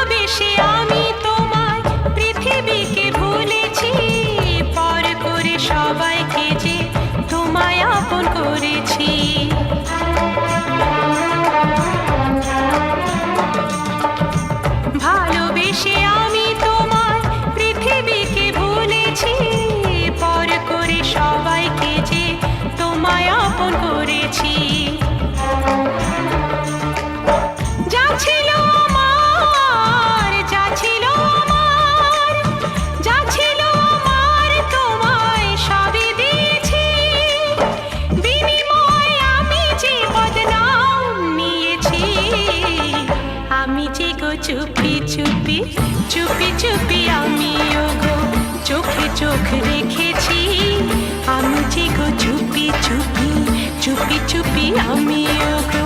ভালোবেসে আমি তোমায় পৃথিবীকে ভুলেছি, পর করে সবাইকে যে তোমায় আপন করেছি। ভালোবেসে আমি তোমায় পৃথিবীকে ভুলেছি, পর করে সবাইকে যে তোমায় আপন করেছি। যা ছিল আমার, যা ছিল আমার, যা ছিল আমার তোমায় সবই দিয়েছি, বিনিময়ে আমি যে বদনাম নিয়েছি। আমি যে গো চুপি চুপি চুপি চুপি আমিও গো চোখে চোখ রেখেছি, আমি যে গো চুপি চুপি চুপি চুপি আমিও গো।